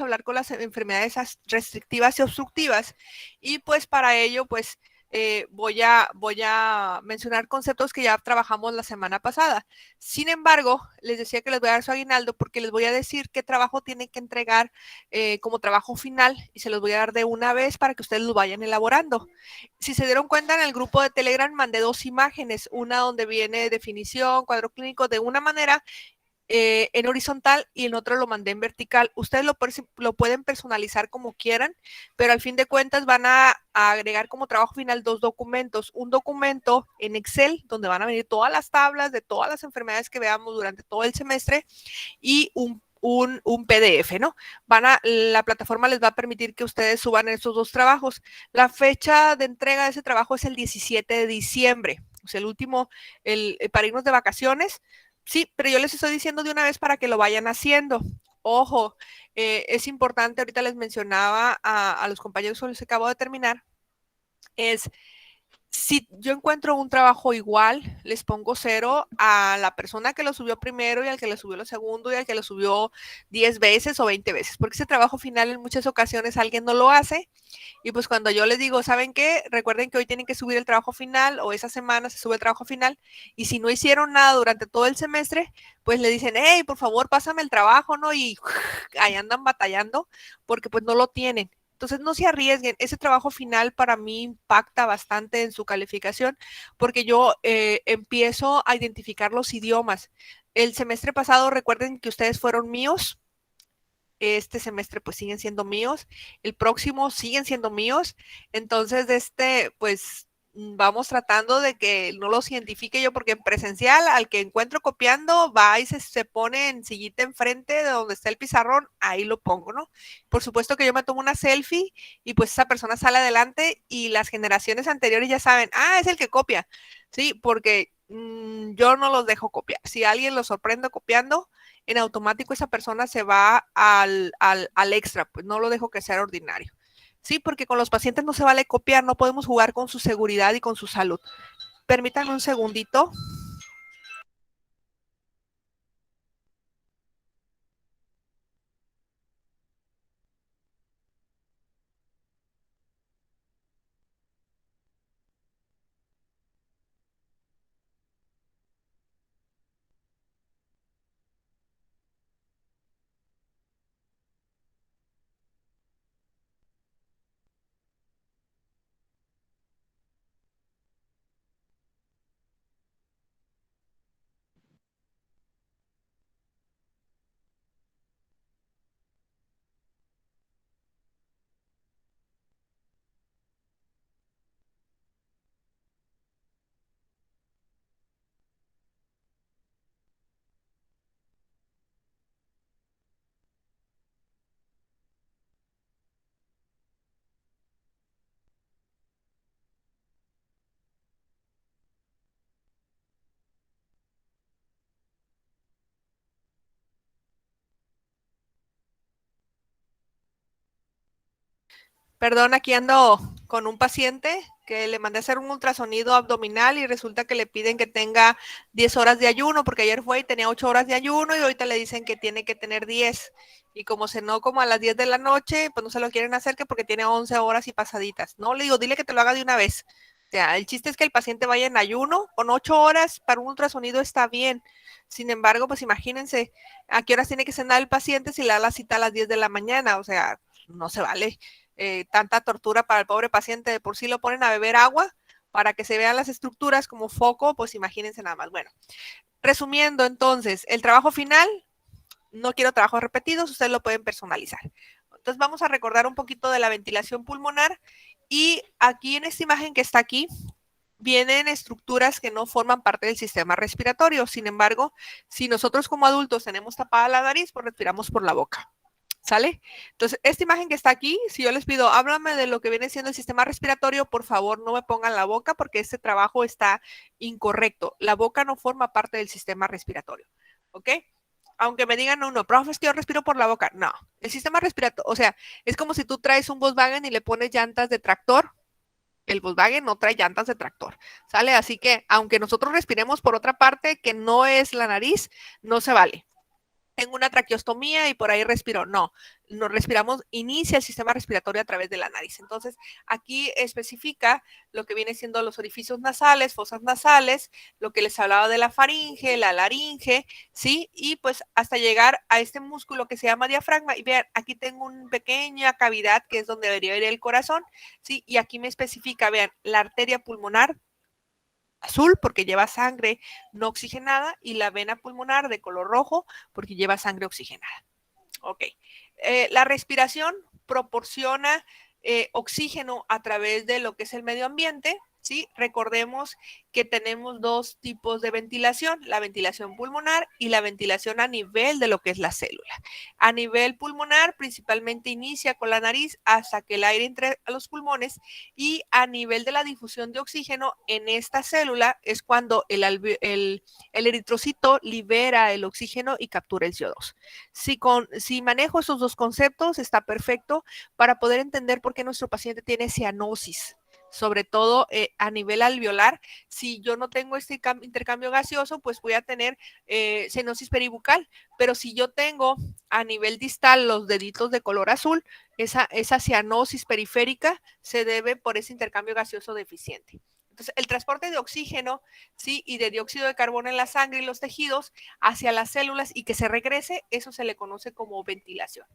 hablar con las enfermedades restrictivas y obstructivas, y pues para ello pues voy a mencionar conceptos que ya trabajamos la semana pasada. Sin embargo, les decía que les voy a dar su aguinaldo porque les voy a decir qué trabajo tienen que entregar como trabajo final y se los voy a dar de una vez para que ustedes lo vayan elaborando. Si se dieron cuenta, en el grupo de Telegram mandé dos imágenes, una donde viene definición, cuadro clínico de una manera en horizontal y en otro lo mandé en vertical. Ustedes lo pueden personalizar como quieran, pero al fin de cuentas van a agregar como trabajo final dos documentos. Un documento en Excel, donde van a venir todas las tablas de todas las enfermedades que veamos durante todo el semestre, y un PDF, ¿no? La plataforma les va a permitir que ustedes suban esos dos trabajos. La fecha de entrega de ese trabajo es el 17 de diciembre, o sea, el último, para irnos de vacaciones. Sí, pero yo les estoy diciendo de una vez para que lo vayan haciendo. Ojo, es importante, ahorita les mencionaba a los compañeros con los que acabo de terminar, es si yo encuentro un trabajo igual, les pongo 0 a la persona que lo subió primero y al que lo subió lo segundo y al que lo subió 10 veces o 20 veces, porque ese trabajo final en muchas ocasiones alguien no lo hace y pues cuando yo les digo, ¿saben qué? Recuerden que hoy tienen que subir el trabajo final o esa semana se sube el trabajo final y si no hicieron nada durante todo el semestre, pues le dicen, hey, por favor, pásame el trabajo, ¿no? Y ahí andan batallando porque pues no lo tienen. Entonces no se arriesguen, ese trabajo final para mí impacta bastante en su calificación porque yo empiezo a identificar los idiomas. El semestre pasado recuerden que ustedes fueron míos, este semestre pues siguen siendo míos, el próximo siguen siendo míos, entonces pues vamos tratando de que no los identifique yo porque en presencial al que encuentro copiando va y se pone en sillita enfrente de donde está el pizarrón, ahí lo pongo, ¿no? Por supuesto que yo me tomo una selfie y pues esa persona sale adelante y las generaciones anteriores ya saben, es el que copia, sí, porque yo no los dejo copiar, si alguien los sorprende copiando, en automático esa persona se va al extra, pues no lo dejo que sea ordinario. Sí, porque con los pacientes no se vale copiar, no podemos jugar con su seguridad y con su salud. Permítanme un segundito. Perdón, aquí ando con un paciente que le mandé a hacer un ultrasonido abdominal y resulta que le piden que tenga 10 horas de ayuno porque ayer fue y tenía 8 horas de ayuno y ahorita le dicen que tiene que tener 10. Y como cenó como a las 10 de la noche, pues no se lo quieren hacer que porque tiene 11 horas y pasaditas. No, le digo, dile que te lo haga de una vez. O sea, el chiste es que el paciente vaya en ayuno, con 8 horas para un ultrasonido está bien. Sin embargo, pues imagínense a qué horas tiene que cenar el paciente si le da la cita a las 10 de la mañana. O sea, no se vale. Tanta tortura para el pobre paciente, de por sí lo ponen a beber agua para que se vean las estructuras como foco, pues imagínense nada más. Bueno, resumiendo entonces, el trabajo final, no quiero trabajos repetidos, ustedes lo pueden personalizar. Entonces vamos a recordar un poquito de la ventilación pulmonar y aquí en esta imagen que está aquí, vienen estructuras que no forman parte del sistema respiratorio. Sin embargo, si nosotros como adultos tenemos tapada la nariz, pues respiramos por la boca. ¿Sale? Entonces, esta imagen que está aquí, si yo les pido, háblame de lo que viene siendo el sistema respiratorio, por favor, no me pongan la boca porque este trabajo está incorrecto. La boca no forma parte del sistema respiratorio, ¿ok? Aunque me digan, no, profe, es que yo respiro por la boca. No, el sistema respiratorio, o sea, es como si tú traes un Volkswagen y le pones llantas de tractor. El Volkswagen no trae llantas de tractor, ¿sale? Así que, aunque nosotros respiremos por otra parte que no es la nariz, no se vale. tengo una traqueostomía y por ahí respiro. No, nos respiramos, inicia el sistema respiratorio a través de la nariz. Entonces, aquí especifica lo que viene siendo los orificios nasales, fosas nasales, lo que les hablaba de la faringe, la laringe, ¿sí? Y pues hasta llegar a este músculo que se llama diafragma. Y vean, aquí tengo una pequeña cavidad que es donde debería ir el corazón, ¿sí? Y aquí me especifica, vean, la arteria pulmonar azul porque lleva sangre no oxigenada y la vena pulmonar de color rojo porque lleva sangre oxigenada. Ok. La respiración proporciona oxígeno a través de lo que es el medio ambiente, ¿sí? Recordemos que tenemos dos tipos de ventilación, la ventilación pulmonar y la ventilación a nivel de lo que es la célula. A nivel pulmonar, principalmente inicia con la nariz hasta que el aire entre a los pulmones, y a nivel de la difusión de oxígeno en esta célula es cuando el eritrocito libera el oxígeno y captura el CO2. Si manejo esos dos conceptos, está perfecto para poder entender por qué nuestro paciente tiene cianosis, sobre todo a nivel alveolar. Si yo no tengo este intercambio gaseoso, pues voy a tener cianosis peribucal, pero si yo tengo a nivel distal los deditos de color azul, esa cianosis periférica se debe por ese intercambio gaseoso deficiente. Entonces, el transporte de oxígeno, ¿sí? Y de dióxido de carbono en la sangre y los tejidos hacia las células y que se regrese, eso se le conoce como ventilación.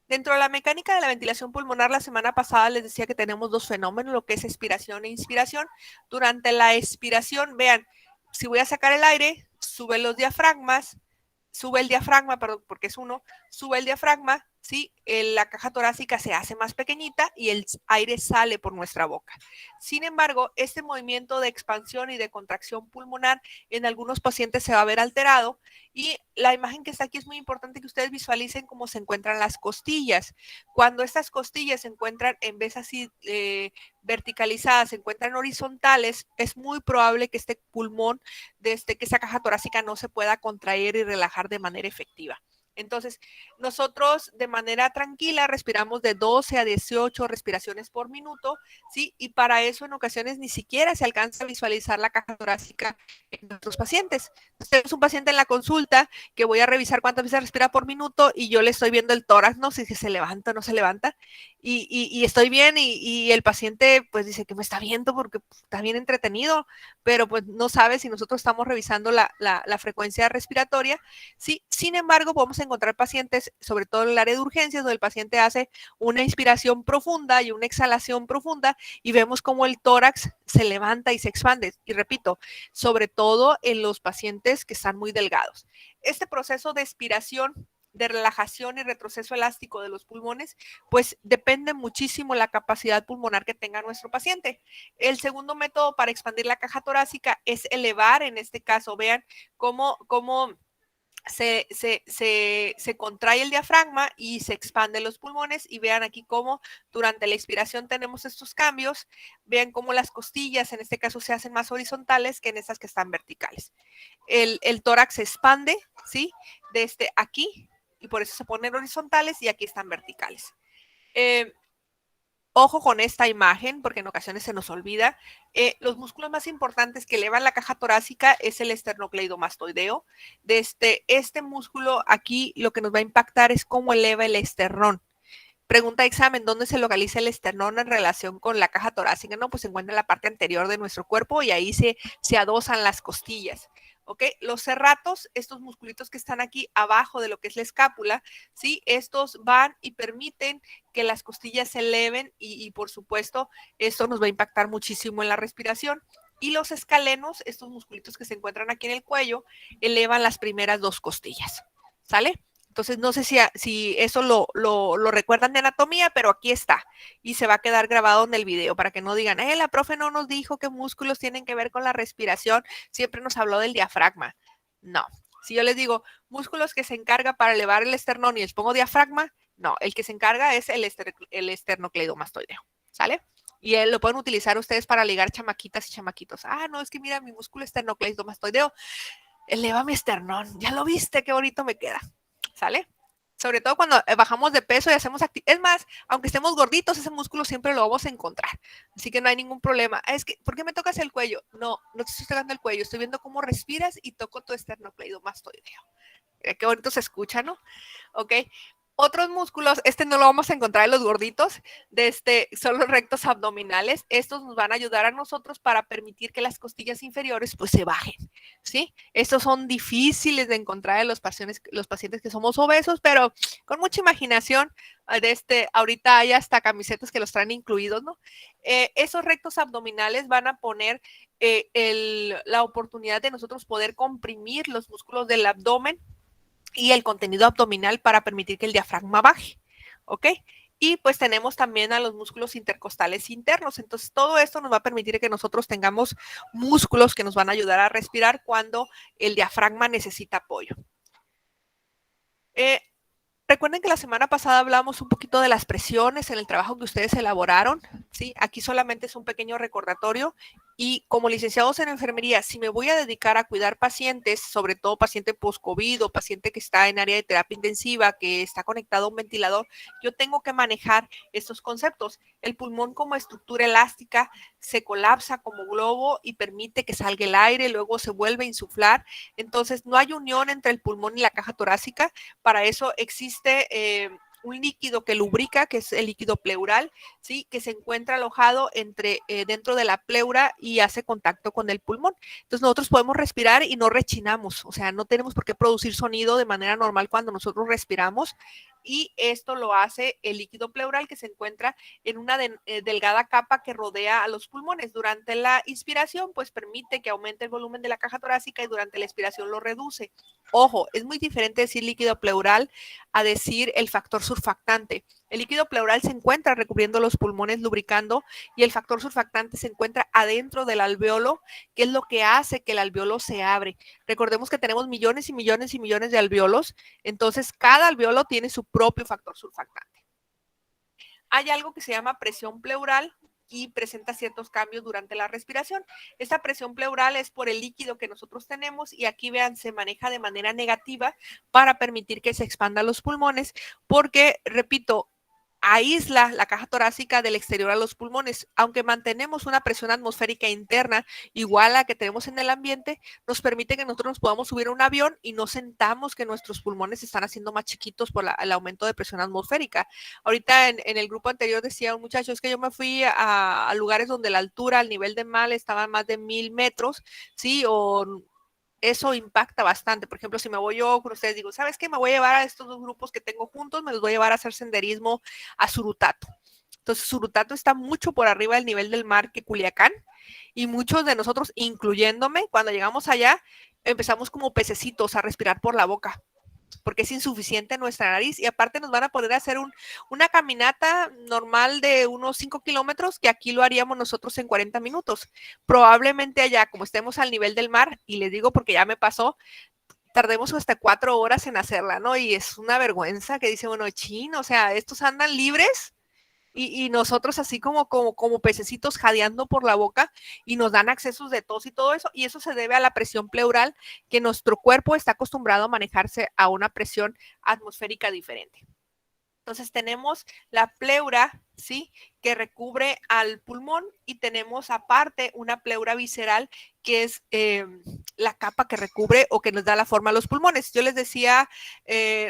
Dentro de la mecánica de la ventilación pulmonar, la semana pasada les decía que tenemos dos fenómenos, lo que es expiración e inspiración. Durante la expiración, vean, si voy a sacar el aire, sube los diafragmas, sube el diafragma, perdón, porque es uno, sube el diafragma, ¿sí? La caja torácica se hace más pequeñita y el aire sale por nuestra boca. Sin embargo, este movimiento de expansión y de contracción pulmonar en algunos pacientes se va a ver alterado, y la imagen que está aquí es muy importante que ustedes visualicen cómo se encuentran las costillas. Cuando estas costillas se encuentran en vez así verticalizadas, se encuentran horizontales, es muy probable que este pulmón, que esta caja torácica no se pueda contraer y relajar de manera efectiva. Entonces, nosotros de manera tranquila respiramos de 12 a 18 respiraciones por minuto, ¿sí? Y para eso en ocasiones ni siquiera se alcanza a visualizar la caja torácica en nuestros pacientes. Entonces, tenemos un paciente en la consulta que voy a revisar cuántas veces respira por minuto y yo le estoy viendo el tórax, no sé si se levanta o no se levanta, y estoy bien, y el paciente pues dice que me está viendo porque está bien entretenido, pero pues no sabe si nosotros estamos revisando la frecuencia respiratoria, ¿sí? Sin embargo, podemos encontrar pacientes, sobre todo en el área de urgencias, donde el paciente hace una inspiración profunda y una exhalación profunda y vemos cómo el tórax se levanta y se expande. Y repito, sobre todo en los pacientes que están muy delgados. Este proceso de expiración, de relajación y retroceso elástico de los pulmones, pues depende muchísimo la capacidad pulmonar que tenga nuestro paciente. El segundo método para expandir la caja torácica es elevar, en este caso, vean cómo se contrae el diafragma y se expanden los pulmones, y vean aquí cómo durante la expiración tenemos estos cambios. Vean cómo las costillas en este caso se hacen más horizontales que en estas que están verticales. El tórax se expande, ¿sí? Desde aquí, y por eso se ponen horizontales, y aquí están verticales. Ojo con esta imagen, porque en ocasiones se nos olvida. Los músculos más importantes que elevan la caja torácica es el esternocleidomastoideo. Desde este músculo aquí lo que nos va a impactar es cómo eleva el esternón. Pregunta de examen, ¿dónde se localiza el esternón en relación con la caja torácica? No, pues se encuentra en la parte anterior de nuestro cuerpo y ahí se adosan las costillas. ¿Ok? Los serratos, estos musculitos que están aquí abajo de lo que es la escápula, ¿sí? Estos van y permiten que las costillas se eleven y por supuesto esto nos va a impactar muchísimo en la respiración. Y los escalenos, estos musculitos que se encuentran aquí en el cuello, elevan las primeras dos costillas. ¿Sale? Entonces, no sé si eso lo recuerdan de anatomía, pero aquí está y se va a quedar grabado en el video para que no digan, la profe no nos dijo qué músculos tienen que ver con la respiración, siempre nos habló del diafragma. No, si yo les digo músculos que se encarga para elevar el esternón y les pongo diafragma, no, el que se encarga es el esternocleidomastoideo, ¿sale? Y lo pueden utilizar ustedes para ligar chamaquitas y chamaquitos. No, es que mira, mi músculo esternocleidomastoideo eleva mi esternón. ¿Ya lo viste? Qué bonito me queda. ¿Sale? Sobre todo cuando bajamos de peso y hacemos actividad. Es más, aunque estemos gorditos, ese músculo siempre lo vamos a encontrar. Así que no hay ningún problema. Es que, ¿por qué me tocas el cuello? No, no te estoy tocando el cuello. Estoy viendo cómo respiras y toco tu esternocleidomastoideo. Qué bonito se escucha, ¿no? Ok. Otros músculos, no lo vamos a encontrar en los gorditos, son los rectos abdominales. Estos nos van a ayudar a nosotros para permitir que las costillas inferiores pues se bajen, ¿sí? Estos son difíciles de encontrar en los pacientes que somos obesos, pero con mucha imaginación, ahorita hay hasta camisetas que los traen incluidos, ¿no? Esos rectos abdominales van a poner la oportunidad de nosotros poder comprimir los músculos del abdomen y el contenido abdominal para permitir que el diafragma baje, ¿ok? Y pues tenemos también a los músculos intercostales internos. Entonces, todo esto nos va a permitir que nosotros tengamos músculos que nos van a ayudar a respirar cuando el diafragma necesita apoyo. Recuerden que la semana pasada hablamos un poquito de las presiones en el trabajo que ustedes elaboraron, ¿sí? Aquí solamente es un pequeño recordatorio y como licenciados en enfermería, si me voy a dedicar a cuidar pacientes, sobre todo paciente post-COVID o paciente que está en área de terapia intensiva, que está conectado a un ventilador, yo tengo que manejar estos conceptos. El pulmón como estructura elástica se colapsa como globo y permite que salga el aire, luego se vuelve a insuflar. Entonces, no hay unión entre el pulmón y la caja torácica. Para eso existe un líquido que lubrica, que es el líquido pleural, ¿sí? Que se encuentra alojado dentro de la pleura y hace contacto con el pulmón. Entonces nosotros podemos respirar y no rechinamos, o sea, no tenemos por qué producir sonido de manera normal cuando nosotros respiramos. Y esto lo hace el líquido pleural que se encuentra en una delgada capa que rodea a los pulmones. Durante la inspiración, pues permite que aumente el volumen de la caja torácica y durante la expiración lo reduce. Ojo, es muy diferente decir líquido pleural a decir el factor surfactante. El líquido pleural se encuentra recubriendo los pulmones, lubricando, y el factor surfactante se encuentra adentro del alveolo, que es lo que hace que el alveolo se abre. Recordemos que tenemos millones y millones y millones de alveolos, entonces cada alveolo tiene su propio factor surfactante. Hay algo que se llama presión pleural y presenta ciertos cambios durante la respiración. Esta presión pleural es por el líquido que nosotros tenemos y aquí vean, se maneja de manera negativa para permitir que se expandan los pulmones porque, repito, aísla la caja torácica del exterior a los pulmones. Aunque mantenemos una presión atmosférica interna igual a la que tenemos en el ambiente, nos permite que nosotros nos podamos subir a un avión y no sentamos que nuestros pulmones se están haciendo más chiquitos por el aumento de presión atmosférica. Ahorita en el grupo anterior decía un muchacho, es que yo me fui a lugares donde la altura, el nivel de mar estaba más de 1000 metros, ¿sí? O eso impacta bastante. Por ejemplo, si me voy yo con ustedes, digo, ¿sabes qué? Me voy a llevar a estos dos grupos que tengo juntos, me los voy a llevar a hacer senderismo a Surutato. Entonces, Surutato está mucho por arriba del nivel del mar que Culiacán y muchos de nosotros, incluyéndome, cuando llegamos allá, empezamos como pececitos a respirar por la boca porque es insuficiente nuestra nariz y aparte nos van a poder hacer una caminata normal de unos 5 kilómetros que aquí lo haríamos nosotros en 40 minutos. Probablemente allá, como estemos al nivel del mar, y les digo porque ya me pasó, tardemos hasta 4 horas en hacerla, ¿no? Y es una vergüenza que dice, bueno, chin, o sea, estos andan libres y nosotros así como pececitos jadeando por la boca y nos dan accesos de tos y todo eso, y eso se debe a la presión pleural, que nuestro cuerpo está acostumbrado a manejarse a una presión atmosférica diferente. Entonces tenemos la pleura, ¿sí? Que recubre al pulmón y tenemos aparte una pleura visceral que es la capa que recubre o que nos da la forma a los pulmones. Yo les decía,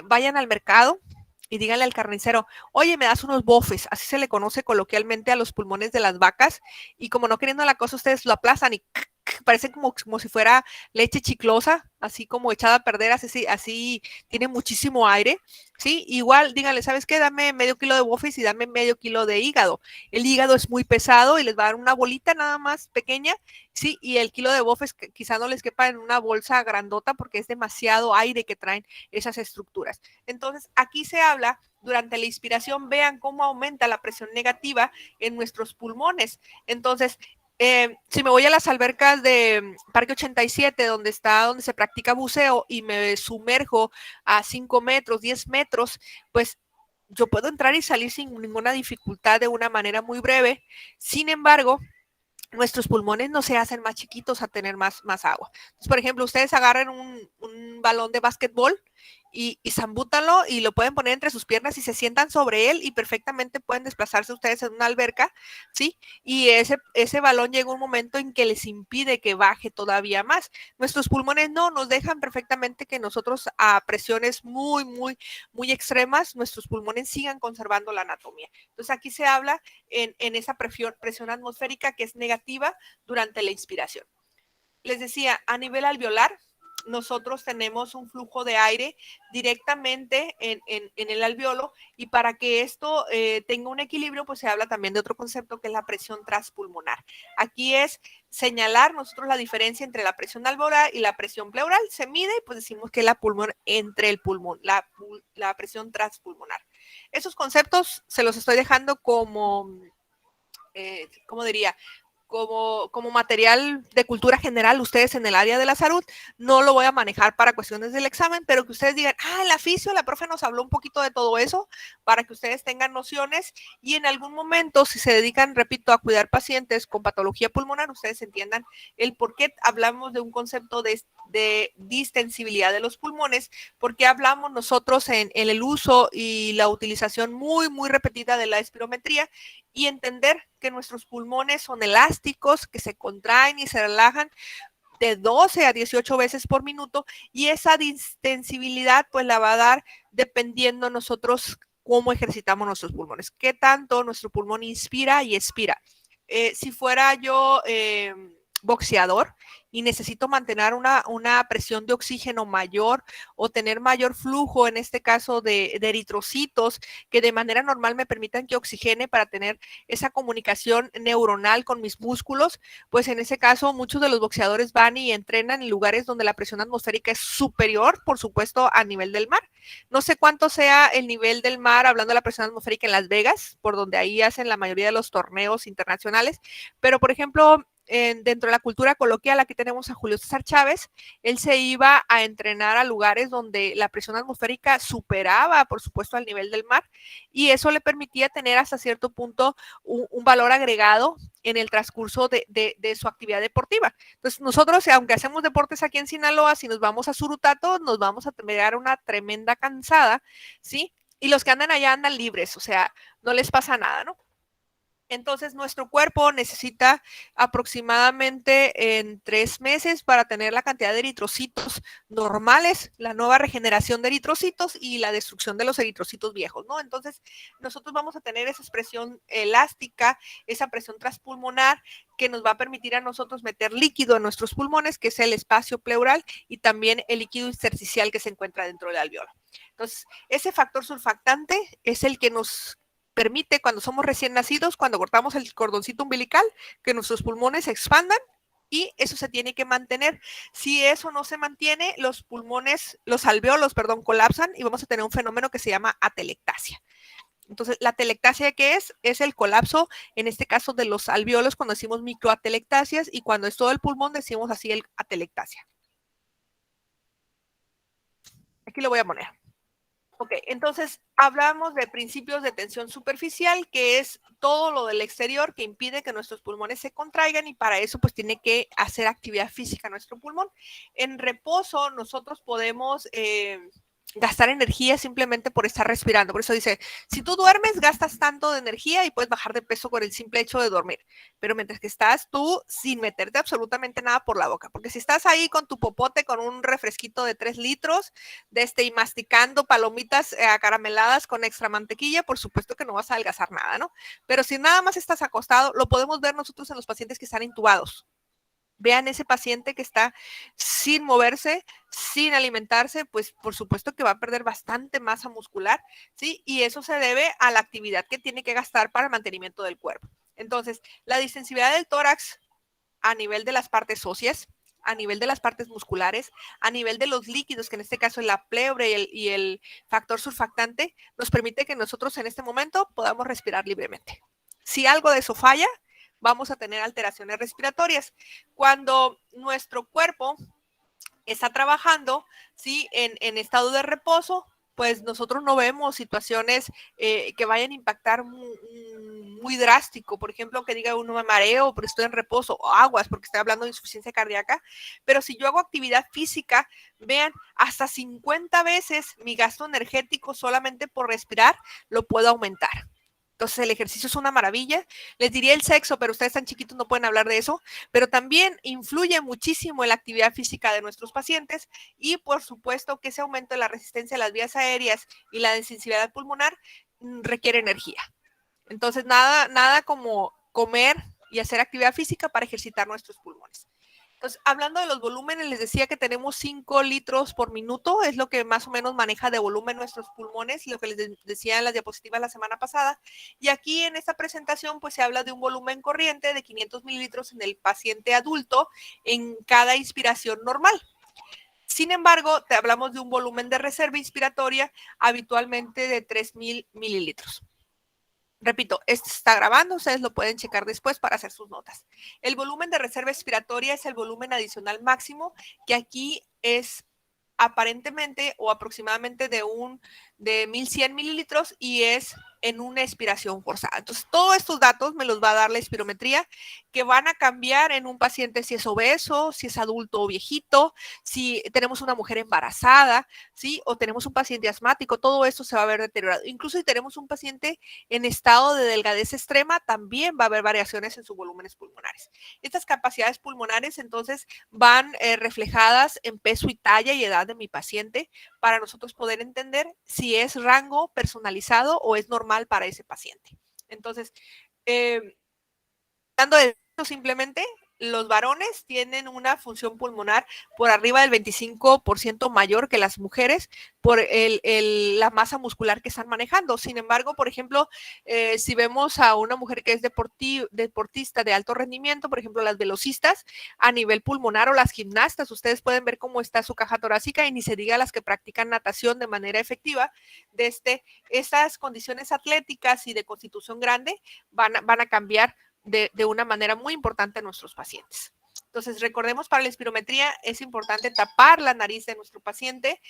vayan al mercado y díganle al carnicero, oye, me das unos bofes, así se le conoce coloquialmente a los pulmones de las vacas, y como no queriendo la cosa, ustedes lo aplazan y parecen como si fuera leche chiclosa, así como echada a perder, así tiene muchísimo aire, ¿sí? Igual, díganle, ¿sabes qué? Dame medio kilo de bofes y dame medio kilo de hígado. El hígado es muy pesado y les va a dar una bolita nada más pequeña, ¿sí? Y el kilo de bofes quizá no les quepa en una bolsa grandota porque es demasiado aire que traen esas estructuras. Entonces, aquí se habla durante la inspiración, vean cómo aumenta la presión negativa en nuestros pulmones. Entonces, si me voy a las albercas de Parque 87, donde se practica buceo y me sumerjo a 5 metros, 10 metros, pues yo puedo entrar y salir sin ninguna dificultad de una manera muy breve. Sin embargo, nuestros pulmones no se hacen más chiquitos a tener más agua. Entonces, por ejemplo, ustedes agarran un balón de básquetbol y zambútanlo y lo pueden poner entre sus piernas y se sientan sobre él y perfectamente pueden desplazarse ustedes en una alberca, ¿sí? Y ese balón llega un momento en que les impide que baje todavía más. Nuestros pulmones no nos dejan perfectamente que nosotros a presiones muy extremas, nuestros pulmones sigan conservando la anatomía. Entonces aquí se habla en esa presión atmosférica que es negativa durante la inspiración. Les decía, a nivel alveolar, nosotros tenemos un flujo de aire directamente en el alveolo y para que esto tenga un equilibrio, pues se habla también de otro concepto que es la presión transpulmonar. Aquí es señalar nosotros la diferencia entre la presión alveolar y la presión pleural. Se mide y pues decimos que es la pulmón entre el pulmón, la presión transpulmonar. Esos conceptos se los estoy dejando como, ¿cómo diría? Como material de cultura general, ustedes en el área de la salud, no lo voy a manejar para cuestiones del examen, pero que ustedes digan, la fisio, la profe nos habló un poquito de todo eso, para que ustedes tengan nociones y en algún momento, si se dedican, repito, a cuidar pacientes con patología pulmonar, ustedes entiendan el por qué hablamos de un concepto de distensibilidad de los pulmones, porque hablamos nosotros en el uso y la utilización muy repetida de la espirometría y entender que nuestros pulmones son elásticos, que se contraen y se relajan de 12 a 18 veces por minuto y esa distensibilidad pues la va a dar dependiendo nosotros cómo ejercitamos nuestros pulmones, qué tanto nuestro pulmón inspira y expira. Si fuera yo boxeador y necesito mantener una presión de oxígeno mayor o tener mayor flujo, en este caso de eritrocitos, que de manera normal me permitan que oxigene para tener esa comunicación neuronal con mis músculos, pues en ese caso muchos de los boxeadores van y entrenan en lugares donde la presión atmosférica es superior, por supuesto, a nivel del mar. No sé cuánto sea el nivel del mar, hablando de la presión atmosférica en Las Vegas, por donde ahí hacen la mayoría de los torneos internacionales, pero por ejemplo, dentro de la cultura coloquial, aquí tenemos a Julio César Chávez, él se iba a entrenar a lugares donde la presión atmosférica superaba, por supuesto, al nivel del mar, y eso le permitía tener hasta cierto punto un valor agregado en el transcurso de su actividad deportiva. Entonces, nosotros, aunque hacemos deportes aquí en Sinaloa, si nos vamos a Surutato, nos vamos a pegar una tremenda cansada, ¿sí? Y los que andan allá andan libres, o sea, no les pasa nada, ¿no? Entonces, nuestro cuerpo necesita aproximadamente en 3 meses para tener la cantidad de eritrocitos normales, la nueva regeneración de eritrocitos y la destrucción de los eritrocitos viejos, ¿no? Entonces, nosotros vamos a tener esa expresión elástica, esa presión transpulmonar que nos va a permitir a nosotros meter líquido en nuestros pulmones, que es el espacio pleural, y también el líquido intersticial que se encuentra dentro del alveolo. Entonces, ese factor surfactante es el que nos permite cuando somos recién nacidos, cuando cortamos el cordoncito umbilical, que nuestros pulmones se expandan y eso se tiene que mantener. Si eso no se mantiene, los pulmones, los alveolos, perdón, colapsan y vamos a tener un fenómeno que se llama atelectasia. Entonces, la atelectasia, ¿qué es? Es el colapso, en este caso, de los alveolos cuando decimos microatelectasias y cuando es todo el pulmón decimos así el atelectasia. Aquí lo voy a poner. Ok, entonces hablamos de principios de tensión superficial, que es todo lo del exterior que impide que nuestros pulmones se contraigan y para eso pues tiene que hacer actividad física nuestro pulmón. En reposo nosotros podemos gastar energía simplemente por estar respirando. Por eso dice, si tú duermes gastas tanto de energía y puedes bajar de peso con el simple hecho de dormir. Pero mientras que estás tú sin meterte absolutamente nada por la boca, porque si estás ahí con tu popote con un refresquito de 3 litros, y masticando palomitas acarameladas con extra mantequilla, por supuesto que no vas a adelgazar nada, ¿no? Pero si nada más estás acostado, lo podemos ver nosotros en los pacientes que están intubados. Vean ese paciente que está sin moverse, sin alimentarse, pues por supuesto que va a perder bastante masa muscular, ¿sí? Y eso se debe a la actividad que tiene que gastar para el mantenimiento del cuerpo. Entonces, la distensibilidad del tórax a nivel de las partes óseas, a nivel de las partes musculares, a nivel de los líquidos, que en este caso es la pleura y el factor surfactante, nos permite que nosotros en este momento podamos respirar libremente. Si algo de eso falla, vamos a tener alteraciones respiratorias. Cuando nuestro cuerpo está trabajando, ¿sí? En estado de reposo, pues nosotros no vemos situaciones que vayan a impactar muy drástico, por ejemplo, que diga uno me mareo, pero estoy en reposo, o aguas, porque estoy hablando de insuficiencia cardíaca, pero si yo hago actividad física, vean, hasta 50 veces mi gasto energético solamente por respirar lo puedo aumentar. Entonces el ejercicio es una maravilla. Les diría el sexo, pero ustedes tan chiquitos no pueden hablar de eso, pero también influye muchísimo en la actividad física de nuestros pacientes y por supuesto que ese aumento de la resistencia a las vías aéreas y la sensibilidad pulmonar requiere energía. Entonces nada como comer y hacer actividad física para ejercitar nuestros pulmones. Entonces, hablando de los volúmenes, les decía que tenemos 5 litros por minuto, es lo que más o menos maneja de volumen nuestros pulmones, lo que les decía en las diapositivas la semana pasada. Y aquí en esta presentación, pues se habla de un volumen corriente de 500 mililitros en el paciente adulto en cada inspiración normal. Sin embargo, te hablamos de un volumen de reserva inspiratoria habitualmente de 3,000 mililitros. Repito, este está grabando, ustedes lo pueden checar después para hacer sus notas. El volumen de reserva expiratoria es el volumen adicional máximo, que aquí es aparentemente o aproximadamente de 1,100 mililitros y es en una expiración forzada. Entonces, todos estos datos me los va a dar la espirometría, que van a cambiar en un paciente si es obeso, si es adulto o viejito, si tenemos una mujer embarazada, ¿sí? O tenemos un paciente asmático, todo esto se va a ver deteriorado. Incluso si tenemos un paciente en estado de delgadez extrema, también va a haber variaciones en sus volúmenes pulmonares. Estas capacidades pulmonares, entonces, van reflejadas en peso y talla y edad de mi paciente para nosotros poder entender si es rango personalizado o es normal para ese paciente. Entonces, hablando de esto simplemente, los varones tienen una función pulmonar por arriba del 25% mayor que las mujeres por la masa muscular que están manejando. Sin embargo, por ejemplo, si vemos a una mujer que es deportista de alto rendimiento, por ejemplo, las velocistas a nivel pulmonar o las gimnastas, ustedes pueden ver cómo está su caja torácica y ni se diga las que practican natación de manera efectiva. Estas condiciones atléticas y de constitución grande van a cambiar de una manera muy importante a nuestros pacientes. Entonces, recordemos, para la espirometría es importante tapar la nariz de nuestro paciente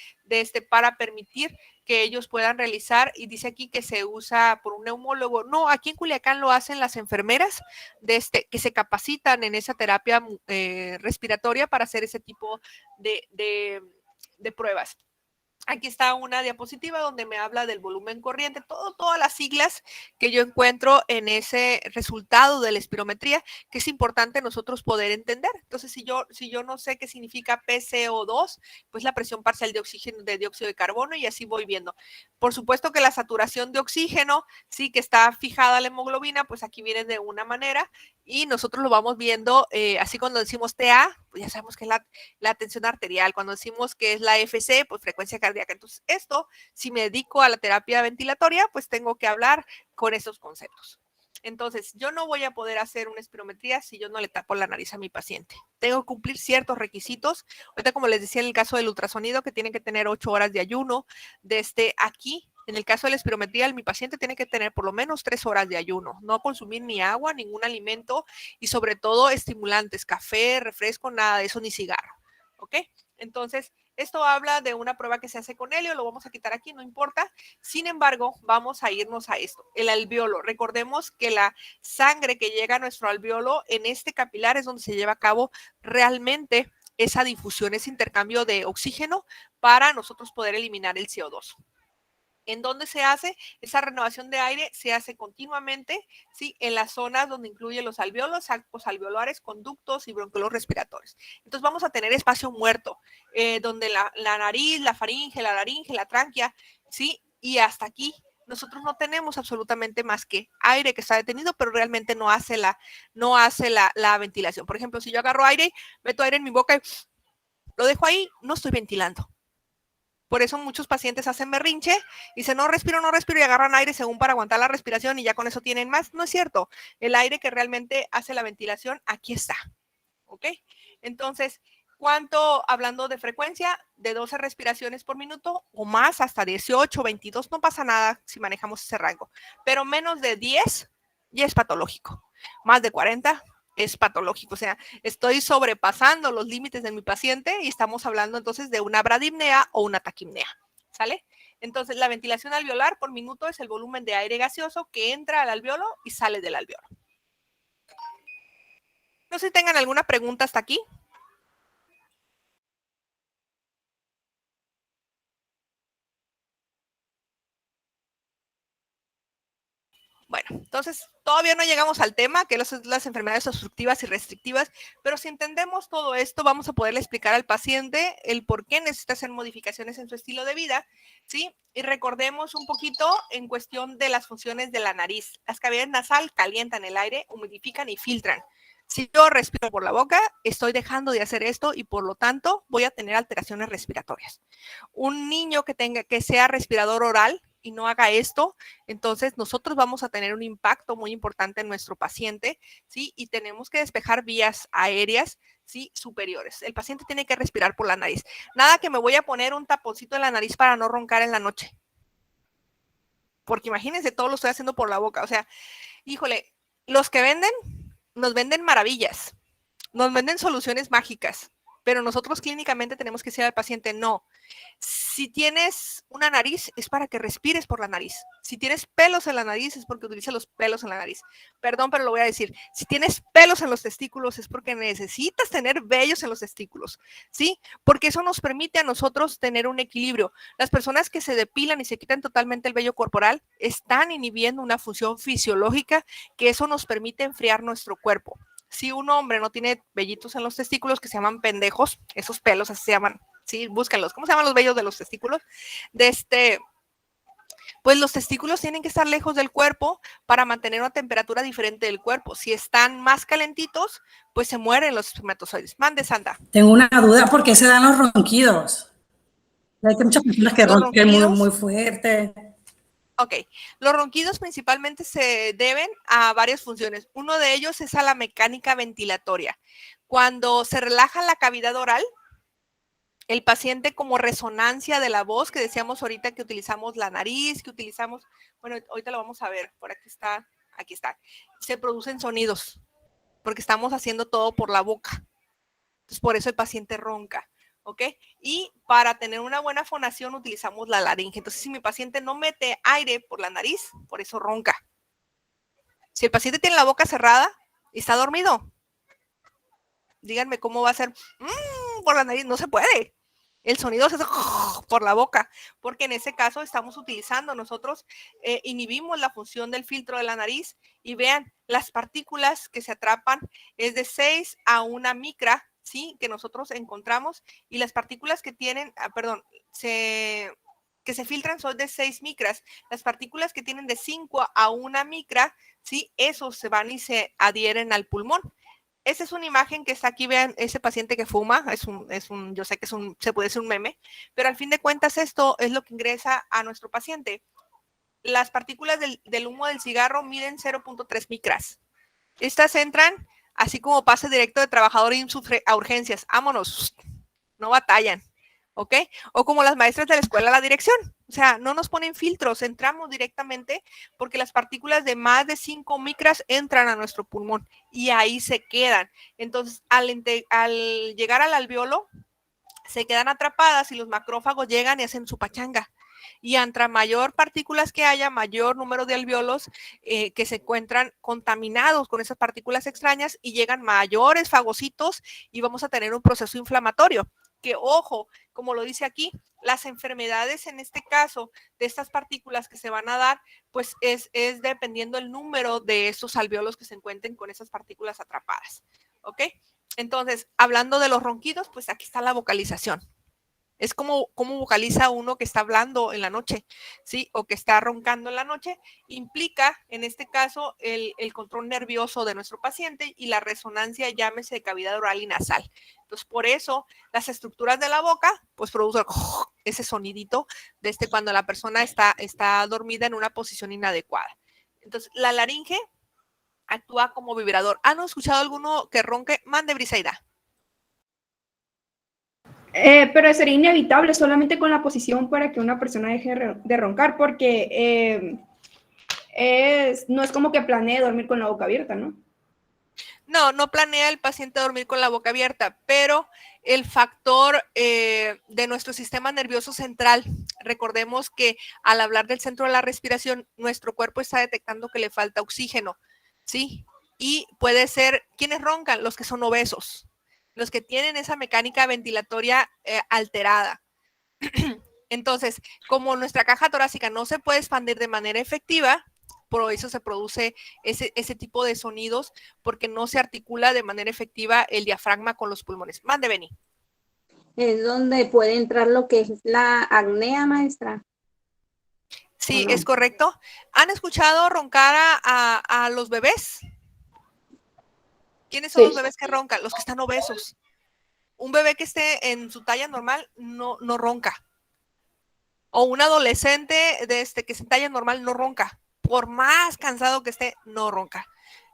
para permitir que ellos puedan realizar, y dice aquí que se usa por un neumólogo. No, aquí en Culiacán lo hacen las enfermeras que se capacitan en esa terapia respiratoria para hacer ese tipo de pruebas. Aquí está una diapositiva donde me habla del volumen corriente, todas las siglas que yo encuentro en ese resultado de la espirometría, que es importante nosotros poder entender. Entonces, si yo no sé qué significa PCO2, pues la presión parcial de oxígeno de dióxido de carbono, y así voy viendo. Por supuesto que la saturación de oxígeno, sí, que está fijada a la hemoglobina, pues aquí viene de una manera, y nosotros lo vamos viendo, así cuando decimos TA, pues ya sabemos que es la tensión arterial. Cuando decimos que es la FC, pues frecuencia cardíaca. Entonces, si me dedico a la terapia ventilatoria, pues tengo que hablar con esos conceptos. Entonces, yo no voy a poder hacer una espirometría si yo no le tapo la nariz a mi paciente. Tengo que cumplir ciertos requisitos. Ahorita, como les decía, en el caso del ultrasonido, que tienen que tener 8 horas de ayuno. Aquí, en el caso de la espirometría, mi paciente tiene que tener por lo menos 3 horas de ayuno, no consumir ni agua, ningún alimento y sobre todo estimulantes, café, refresco, nada de eso, ni cigarro. ¿Ok? Entonces, esto habla de una prueba que se hace con helio, lo vamos a quitar aquí, no importa. Sin embargo, vamos a irnos a esto, el alveolo. Recordemos que la sangre que llega a nuestro alveolo, en este capilar es donde se lleva a cabo realmente esa difusión, ese intercambio de oxígeno para nosotros poder eliminar el CO2. ¿En dónde se hace? Esa renovación de aire se hace continuamente, ¿sí? En las zonas donde incluye los alveolos, sacos alveolares, conductos y bronquiolos respiratorios. Entonces vamos a tener espacio muerto, donde la nariz, la faringe, la laringe, la tráquea, ¿sí? Y hasta aquí nosotros no tenemos absolutamente más que aire que está detenido, pero realmente no hace la ventilación. Por ejemplo, si yo agarro aire, meto aire en mi boca y lo dejo ahí, no estoy ventilando. Por eso muchos pacientes hacen berrinche y dicen, no respiro, y agarran aire según para aguantar la respiración y ya con eso tienen más. No es cierto. El aire que realmente hace la ventilación, aquí está. ¿Ok? Entonces, hablando de frecuencia, de 12 respiraciones por minuto o más, hasta 18, 22, no pasa nada si manejamos ese rango. Pero menos de 10 ya es patológico. Más de 40 es patológico, o sea, estoy sobrepasando los límites de mi paciente y estamos hablando entonces de una bradipnea o una taquipnea, ¿sale? Entonces, la ventilación alveolar por minuto es el volumen de aire gaseoso que entra al alveolo y sale del alveolo. No sé si tengan alguna pregunta hasta aquí. Bueno, entonces todavía no llegamos al tema, que son las enfermedades obstructivas y restrictivas, pero si entendemos todo esto, vamos a poderle explicar al paciente el por qué necesita hacer modificaciones en su estilo de vida, ¿sí? Y recordemos un poquito en cuestión de las funciones de la nariz. Las cavidades nasal calientan el aire, humidifican y filtran. Si yo respiro por la boca, estoy dejando de hacer esto y por lo tanto voy a tener alteraciones respiratorias. Un niño que sea respirador oral y no haga esto, entonces nosotros vamos a tener un impacto muy importante en nuestro paciente, ¿sí? Y tenemos que despejar vías aéreas, ¿sí? Superiores. El paciente tiene que respirar por la nariz. Nada que me voy a poner un taponcito en la nariz para no roncar en la noche. Porque imagínense, todo lo estoy haciendo por la boca. O sea, híjole, los que venden, nos venden maravillas, nos venden soluciones mágicas, pero nosotros clínicamente tenemos que decir al paciente, no. Si tienes una nariz, es para que respires por la nariz. Si tienes pelos en la nariz, es porque utilizas los pelos en la nariz. Perdón, pero lo voy a decir. Si tienes pelos en los testículos, es porque necesitas tener vellos en los testículos, ¿sí? Porque eso nos permite a nosotros tener un equilibrio. Las personas que se depilan y se quitan totalmente el vello corporal están inhibiendo una función fisiológica que eso nos permite enfriar nuestro cuerpo. Si un hombre no tiene vellitos en los testículos, que se llaman pendejos, esos pelos así se llaman, sí, búsquenlos. ¿Cómo se llaman los vellos de los testículos? Pues los testículos tienen que estar lejos del cuerpo para mantener una temperatura diferente del cuerpo. Si están más calentitos, pues se mueren los espermatozoides. Mande, Santa. Tengo una duda, ¿por qué se dan los ronquidos? Hay muchas personas que roncan muy fuerte. Ok, los ronquidos principalmente se deben a varias funciones. Uno de ellos es a la mecánica ventilatoria. Cuando se relaja la cavidad oral, el paciente como resonancia de la voz, que decíamos ahorita que utilizamos la nariz, que utilizamos, bueno, ahorita lo vamos a ver, por aquí está, se producen sonidos, porque estamos haciendo todo por la boca. Entonces, por eso el paciente ronca, ¿ok? Y para tener una buena fonación utilizamos la laringe. Entonces, si mi paciente no mete aire por la nariz, por eso ronca. Si el paciente tiene la boca cerrada y está dormido, díganme cómo va a ser por la nariz, no se puede. El sonido se hace por la boca, porque en ese caso estamos utilizando nosotros, inhibimos la función del filtro de la nariz y vean, las partículas que se atrapan es de 6 a 1 micra, ¿sí? Que nosotros encontramos y las partículas que tienen, que se filtran son de 6 micras. Las partículas que tienen de 5 a 1 micra, ¿sí? Esos se van y se adhieren al pulmón. Esa es una imagen que está aquí, vean, ese paciente que fuma, yo sé que se puede ser un meme, pero al fin de cuentas esto es lo que ingresa a nuestro paciente. Las partículas del humo del cigarro miden 0.3 micras. Estas entran así como pase directo de trabajador a urgencias. Vámonos, no batallan, ¿ok? O como las maestras de la escuela, la dirección. O sea, no nos ponen filtros, entramos directamente porque las partículas de más de 5 micras entran a nuestro pulmón y ahí se quedan. Entonces, al llegar al alveolo, se quedan atrapadas y los macrófagos llegan y hacen su pachanga. Y entre mayor partículas que haya, mayor número de alveolos que se encuentran contaminados con esas partículas extrañas y llegan mayores fagocitos y vamos a tener un proceso inflamatorio. Que ojo, como lo dice aquí, las enfermedades en este caso de estas partículas que se van a dar, pues es dependiendo el número de esos alveolos que se encuentren con esas partículas atrapadas. ¿Ok? Entonces, hablando de los ronquidos, pues aquí está la vocalización. Es como vocaliza uno que está hablando en la noche, ¿sí? O que está roncando en la noche. Implica, en este caso, el control nervioso de nuestro paciente y la resonancia, llámese de cavidad oral y nasal. Entonces, por eso, las estructuras de la boca, pues producen ese sonidito cuando la persona está dormida en una posición inadecuada. Entonces, la laringe actúa como vibrador. ¿Han escuchado alguno que ronque? Mande, Briseida. Pero sería inevitable solamente con la posición para que una persona deje de roncar, porque no es como que planee dormir con la boca abierta, ¿no? No planea el paciente dormir con la boca abierta, pero el factor de nuestro sistema nervioso central, recordemos que al hablar del centro de la respiración, nuestro cuerpo está detectando que le falta oxígeno, ¿sí? Y puede ser, ¿quiénes roncan? Los que son obesos, los que tienen esa mecánica ventilatoria alterada. Entonces, como nuestra caja torácica no se puede expandir de manera efectiva, por eso se produce ese tipo de sonidos, porque no se articula de manera efectiva el diafragma con los pulmones. Mande, Beni. Es donde puede entrar lo que es la apnea, maestra. Sí, es correcto. ¿Han escuchado roncar a los bebés? ¿Quiénes son los bebés que roncan? Los que están obesos. Un bebé que esté en su talla normal no ronca. O un adolescente que se talla normal no ronca. Por más cansado que esté, no ronca.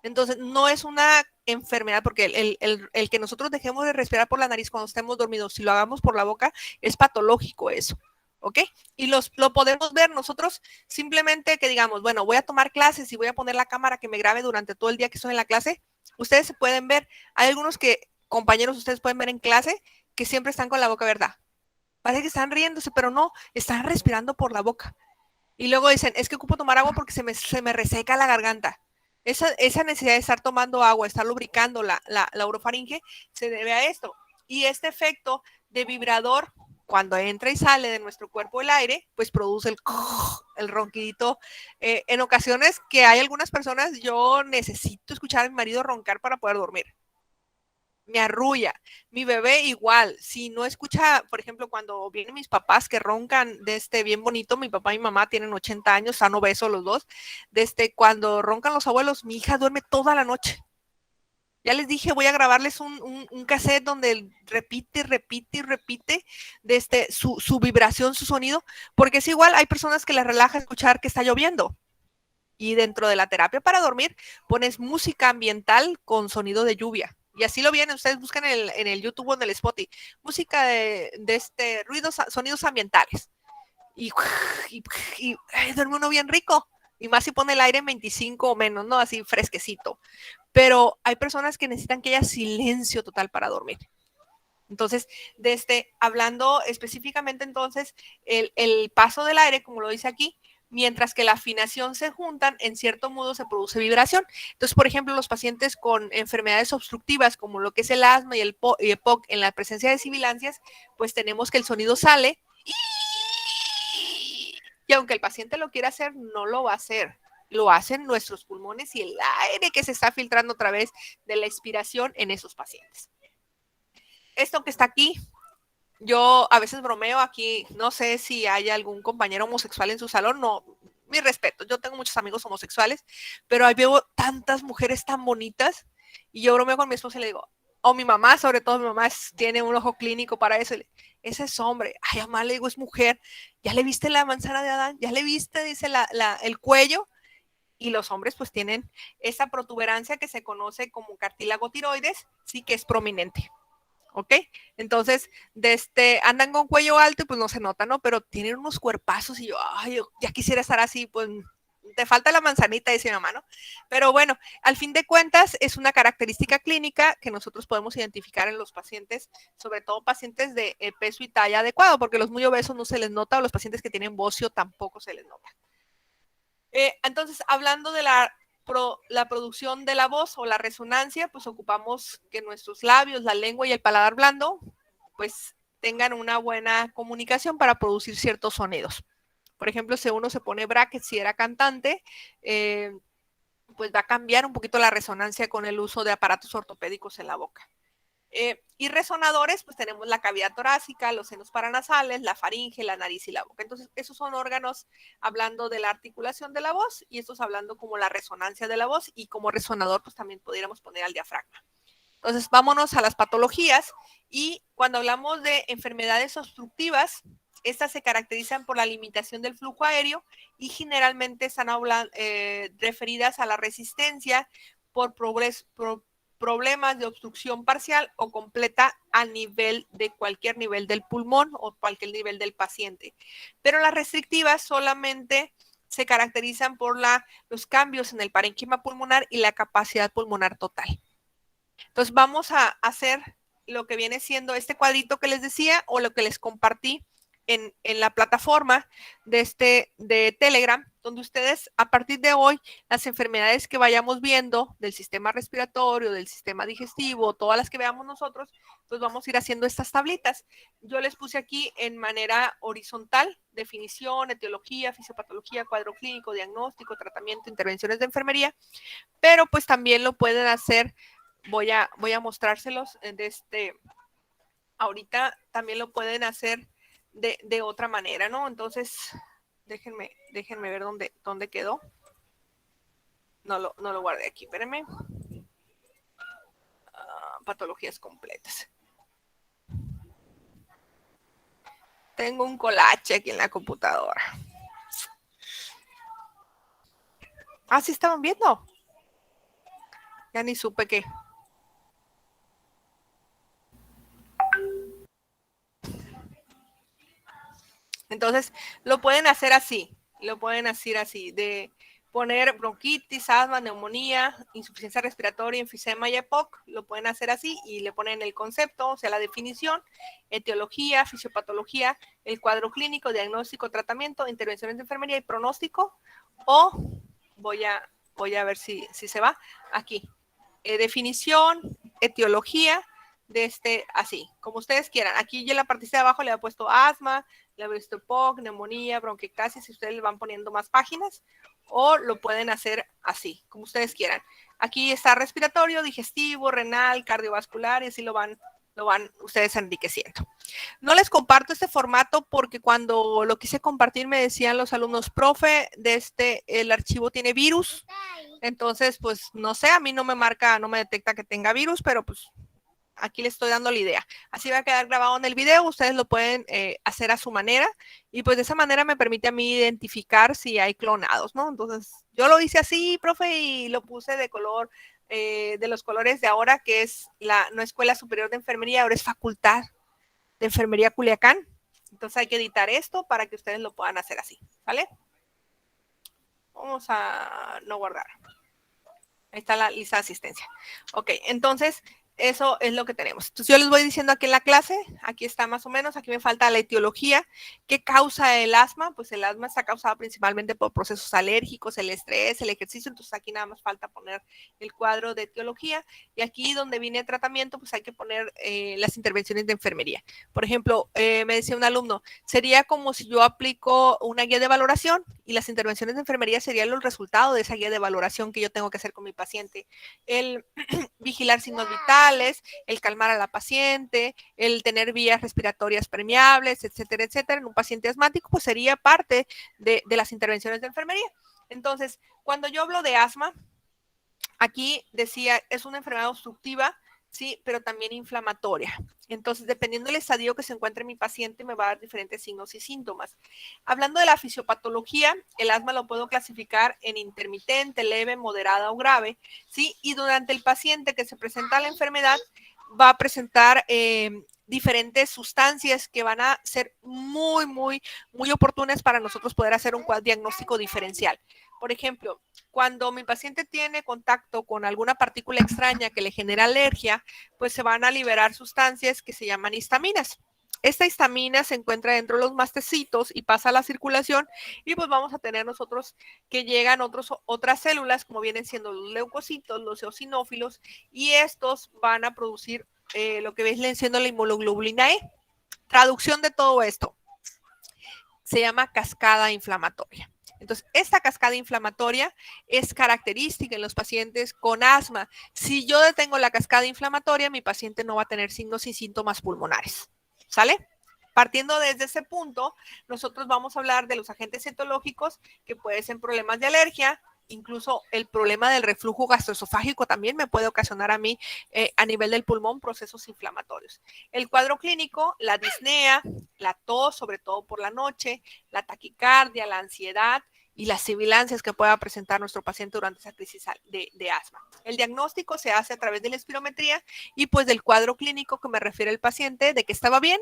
Entonces, no es una enfermedad, porque el que nosotros dejemos de respirar por la nariz cuando estemos dormidos, si lo hagamos por la boca, es patológico eso, ¿ok? Y lo podemos ver nosotros simplemente que digamos, bueno, voy a tomar clases y voy a poner la cámara que me grabe durante todo el día que estoy en la clase. Ustedes se pueden ver, hay algunos compañeros, ustedes pueden ver en clase que siempre están con la boca abierta. Parece que están riéndose, pero no, están respirando por la boca. Y luego dicen, es que ocupo tomar agua porque se me reseca la garganta. Esa necesidad de estar tomando agua, estar lubricando la orofaringe, se debe a esto. Y este efecto de vibrador, cuando entra y sale de nuestro cuerpo el aire, pues produce el ronquidito. En ocasiones que hay algunas personas, yo necesito escuchar a mi marido roncar para poder dormir. Me arrulla. Mi bebé igual, si no escucha, por ejemplo, cuando vienen mis papás que roncan bien bonito, mi papá y mi mamá tienen 80 años, están obesos los dos, cuando roncan los abuelos, mi hija duerme toda la noche. Ya les dije, voy a grabarles un cassette donde repite su vibración, su sonido, porque es igual, hay personas que les relaja escuchar que está lloviendo. Y dentro de la terapia para dormir pones música ambiental con sonido de lluvia. Y así lo vienen, ustedes buscan en el YouTube o en el Spotify, música de ruidos, sonidos ambientales. Y duerme uno bien rico. Y más si pone el aire en 25 o menos, ¿no? Así fresquecito. Pero hay personas que necesitan que haya silencio total para dormir. Entonces, hablando específicamente entonces, el paso del aire, como lo dice aquí, mientras que la afinación se juntan, en cierto modo se produce vibración. Entonces, por ejemplo, los pacientes con enfermedades obstructivas, como lo que es el asma y el POC, en la presencia de sibilancias, pues tenemos que el sonido sale y aunque el paciente lo quiera hacer, no lo va a hacer. Lo hacen nuestros pulmones y el aire que se está filtrando a través de la expiración en esos pacientes. Esto que está aquí, yo a veces bromeo aquí, no sé si hay algún compañero homosexual en su salón, no, mi respeto, yo tengo muchos amigos homosexuales, pero ahí veo tantas mujeres tan bonitas y yo bromeo con mi esposa y le digo, o mi mamá, sobre todo mi mamá tiene un ojo clínico para eso, ese es hombre, ay, mamá, le digo, es mujer, ¿ya le viste la manzana de Adán? ¿Ya le viste, dice, el cuello? Y los hombres pues tienen esa protuberancia que se conoce como cartílago tiroides, sí que es prominente. ¿Ok? Entonces, andan con cuello alto y pues no se nota, ¿no? Pero tienen unos cuerpazos y yo, ay, ya quisiera estar así, pues te falta la manzanita, dice mi mamá, ¿no? Pero bueno, al fin de cuentas es una característica clínica que nosotros podemos identificar en los pacientes, sobre todo pacientes de peso y talla adecuado, porque los muy obesos no se les nota o los pacientes que tienen bocio tampoco se les nota. Entonces, hablando de la producción de la voz o la resonancia, pues ocupamos que nuestros labios, la lengua y el paladar blando, pues tengan una buena comunicación para producir ciertos sonidos. Por ejemplo, si uno se pone brackets, si era cantante, pues va a cambiar un poquito la resonancia con el uso de aparatos ortopédicos en la boca. Y resonadores, pues tenemos la cavidad torácica, los senos paranasales, la faringe, la nariz y la boca. Entonces, esos son órganos hablando de la articulación de la voz y estos hablando como la resonancia de la voz y como resonador, pues también podríamos poner al diafragma. Entonces, vámonos a las patologías y cuando hablamos de enfermedades obstructivas, estas se caracterizan por la limitación del flujo aéreo y generalmente están referidas a la resistencia por problemas de obstrucción parcial o completa a nivel de cualquier nivel del pulmón o cualquier nivel del paciente. Pero las restrictivas solamente se caracterizan por los cambios en el parénquima pulmonar y la capacidad pulmonar total. Entonces vamos a hacer lo que viene siendo este cuadrito que les decía o lo que les compartí en la plataforma de Telegram, donde ustedes a partir de hoy las enfermedades que vayamos viendo del sistema respiratorio, del sistema digestivo, todas las que veamos nosotros, pues vamos a ir haciendo estas tablitas. Yo les puse aquí en manera horizontal, definición, etiología, fisiopatología, cuadro clínico, diagnóstico, tratamiento, intervenciones de enfermería, pero pues también lo pueden hacer. Voy a mostrárselos ahorita también lo pueden hacer de otra manera, ¿no? Entonces, déjenme ver dónde quedó. No lo guardé aquí, espérenme. Patologías completas. Tengo un collage aquí en la computadora. ¿Sí estaban viendo? Ya ni supe qué. Entonces, lo pueden hacer así, de poner bronquitis, asma, neumonía, insuficiencia respiratoria, enfisema y EPOC, lo pueden hacer así y le ponen el concepto, o sea, la definición, etiología, fisiopatología, el cuadro clínico, diagnóstico, tratamiento, intervenciones de enfermería y pronóstico, o voy a ver si se va aquí. Definición, etiología, así, como ustedes quieran. Aquí yo en la partecita de abajo le he puesto asma, le he puesto POC, neumonía, bronquiectasis, si ustedes le van poniendo más páginas, o lo pueden hacer así, como ustedes quieran. Aquí está respiratorio, digestivo, renal, cardiovascular, y así lo van ustedes enriqueciendo. No les comparto este formato porque cuando lo quise compartir me decían los alumnos, profe, el archivo tiene virus. Entonces, pues, no sé, a mí no me marca, no me detecta que tenga virus, pero pues aquí les estoy dando la idea. Así va a quedar grabado en el video, ustedes lo pueden hacer a su manera y pues de esa manera me permite a mí identificar si hay clonados, ¿no? Entonces, yo lo hice así, profe, y lo puse de color, de los colores de ahora, que es no Escuela Superior de Enfermería, ahora es Facultad de Enfermería Culiacán. Entonces hay que editar esto para que ustedes lo puedan hacer así, ¿vale? Vamos a no guardar. Ahí está la lista de asistencia. Ok, entonces eso es lo que tenemos. Entonces yo les voy diciendo aquí en la clase, aquí está más o menos, aquí me falta la etiología. ¿Qué causa el asma? Pues el asma está causado principalmente por procesos alérgicos, el estrés, el ejercicio, entonces aquí nada más falta poner el cuadro de etiología. Y aquí donde viene el tratamiento, pues hay que poner las intervenciones de enfermería. Por ejemplo, me decía un alumno, sería como si yo aplico una guía de valoración y las intervenciones de enfermería serían los resultados de esa guía de valoración que yo tengo que hacer con mi paciente. El vigilar signos vitales, el calmar a la paciente, el tener vías respiratorias permeables, etcétera, etcétera. En un paciente asmático, pues sería parte de las intervenciones de enfermería. Entonces, cuando yo hablo de asma, aquí decía, es una enfermedad obstructiva, sí, pero también inflamatoria. Entonces, dependiendo del estadio que se encuentre mi paciente, me va a dar diferentes signos y síntomas. Hablando de la fisiopatología, el asma lo puedo clasificar en intermitente, leve, moderada o grave, ¿sí? Y durante el paciente que se presenta la enfermedad, va a presentar diferentes sustancias que van a ser muy, muy, muy oportunas para nosotros poder hacer un diagnóstico diferencial. Por ejemplo, cuando mi paciente tiene contacto con alguna partícula extraña que le genera alergia, pues se van a liberar sustancias que se llaman histaminas. Esta histamina se encuentra dentro de los mastecitos y pasa a la circulación y pues vamos a tener nosotros que llegan otras células como vienen siendo los leucocitos, los eosinófilos y estos van a producir lo que viene siendo la inmunoglobulina E. Traducción de todo esto se llama cascada inflamatoria. Entonces, esta cascada inflamatoria es característica en los pacientes con asma. Si yo detengo la cascada inflamatoria, mi paciente no va a tener signos y síntomas pulmonares. ¿Sale? Partiendo desde ese punto, nosotros vamos a hablar de los agentes etiológicos que pueden ser problemas de alergia, incluso el problema del reflujo gastroesofágico también me puede ocasionar a mí a nivel del pulmón procesos inflamatorios. El cuadro clínico, la disnea, la tos, sobre todo por la noche, la taquicardia, la ansiedad y las sibilancias que pueda presentar nuestro paciente durante esa crisis de asma. El diagnóstico se hace a través de la espirometría y pues del cuadro clínico que me refiere el paciente de que estaba bien,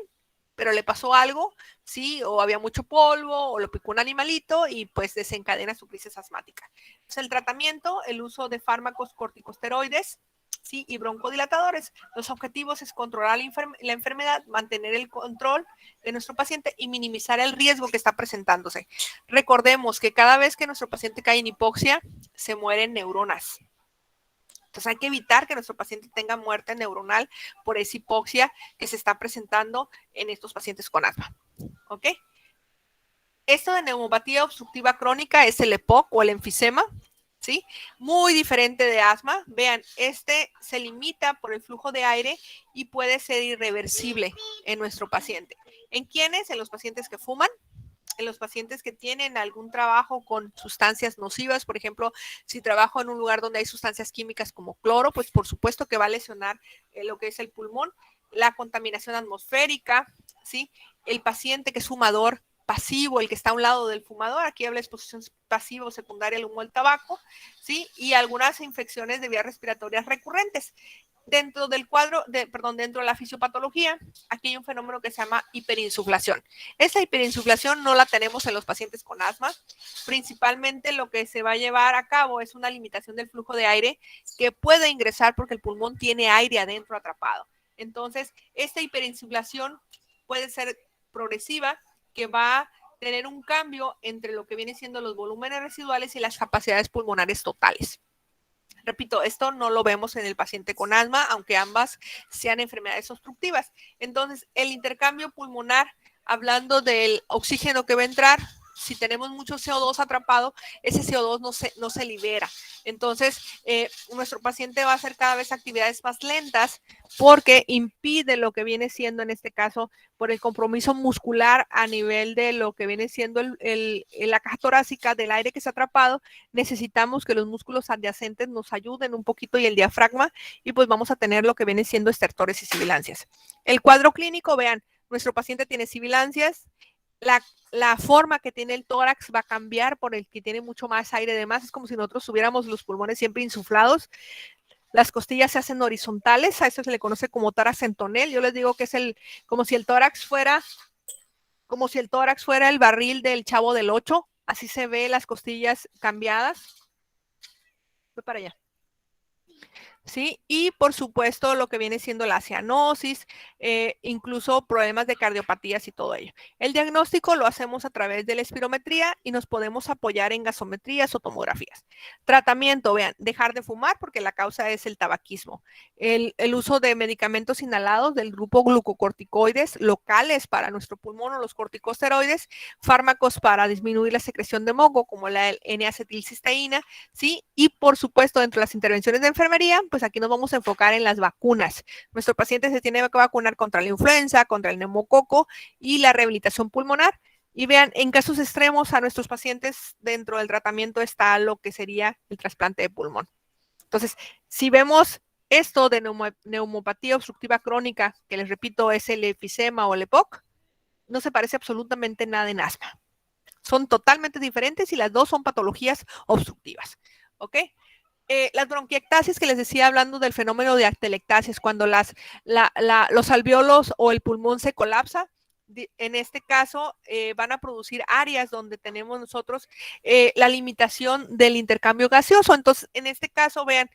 pero le pasó algo, sí, o había mucho polvo, o lo picó un animalito y pues desencadena su crisis asmática. Entonces, el tratamiento, el uso de fármacos corticosteroides, ¿sí? Y broncodilatadores. Los objetivos es controlar la enfermedad, mantener el control de nuestro paciente y minimizar el riesgo que está presentándose. Recordemos que cada vez que nuestro paciente cae en hipoxia, se mueren neuronas. Entonces hay que evitar que nuestro paciente tenga muerte neuronal por esa hipoxia que se está presentando en estos pacientes con asma. ¿Ok? Esto de neumopatía obstructiva crónica es el EPOC o el enfisema, ¿sí? Muy diferente de asma. Vean, este se limita por el flujo de aire y puede ser irreversible en nuestro paciente. ¿En quiénes? En los pacientes que fuman, en los pacientes que tienen algún trabajo con sustancias nocivas. Por ejemplo, si trabajo en un lugar donde hay sustancias químicas como cloro, pues por supuesto que va a lesionar lo que es el pulmón. La contaminación atmosférica, ¿sí? El paciente que es fumador pasivo, el que está a un lado del fumador, aquí habla de exposición pasiva o secundaria al humo del tabaco, ¿sí? Y algunas infecciones de vías respiratorias recurrentes. Dentro del cuadro, dentro de la fisiopatología, aquí hay un fenómeno que se llama hiperinsuflación. Esta hiperinsuflación no la tenemos en los pacientes con asma. Principalmente lo que se va a llevar a cabo es una limitación del flujo de aire que puede ingresar porque el pulmón tiene aire adentro atrapado. Entonces, esta hiperinsuflación puede ser progresiva, que va a tener un cambio entre lo que viene siendo los volúmenes residuales y las capacidades pulmonares totales. Repito, esto no lo vemos en el paciente con asma, aunque ambas sean enfermedades obstructivas. Entonces, el intercambio pulmonar, hablando del oxígeno que va a entrar, si tenemos mucho CO2 atrapado, ese CO2 no se libera. Entonces, nuestro paciente va a hacer cada vez actividades más lentas porque impide lo que viene siendo, en este caso, por el compromiso muscular a nivel de lo que viene siendo la caja torácica del aire que está atrapado. Necesitamos que los músculos adyacentes nos ayuden un poquito y el diafragma, y pues vamos a tener lo que viene siendo estertores y sibilancias. El cuadro clínico, vean, nuestro paciente tiene sibilancias. La forma que tiene el tórax va a cambiar por el que tiene mucho más aire de más. Es como si nosotros tuviéramos los pulmones siempre insuflados. Las costillas se hacen horizontales, a eso se le conoce como tórax en tonel. Yo les digo que es como si el tórax fuera el barril del Chavo del 8. Así se ve las costillas cambiadas. Voy para allá. ¿Sí? Y por supuesto lo que viene siendo la cianosis, incluso problemas de cardiopatías y todo ello. El diagnóstico lo hacemos a través de la espirometría y nos podemos apoyar en gasometrías o tomografías. Tratamiento, vean, dejar de fumar porque la causa es el tabaquismo. El uso de medicamentos inhalados del grupo glucocorticoides locales para nuestro pulmón o los corticosteroides, fármacos para disminuir la secreción de moco como la N-acetilcisteína, ¿sí? Y por supuesto dentro de las intervenciones de enfermería, pues aquí nos vamos a enfocar en las vacunas. Nuestro paciente se tiene que vacunar contra la influenza, contra el neumococo y la rehabilitación pulmonar. Y vean, en casos extremos a nuestros pacientes dentro del tratamiento está lo que sería el trasplante de pulmón. Entonces, si vemos esto de neumopatía obstructiva crónica, que les repito es el enfisema o el EPOC, no se parece absolutamente nada en asma. Son totalmente diferentes y las dos son patologías obstructivas. ¿Ok? Las bronquiectasias que les decía hablando del fenómeno de atelectasias, cuando los alvéolos o el pulmón se colapsa, en este caso van a producir áreas donde tenemos nosotros la limitación del intercambio gaseoso. Entonces, en este caso, vean,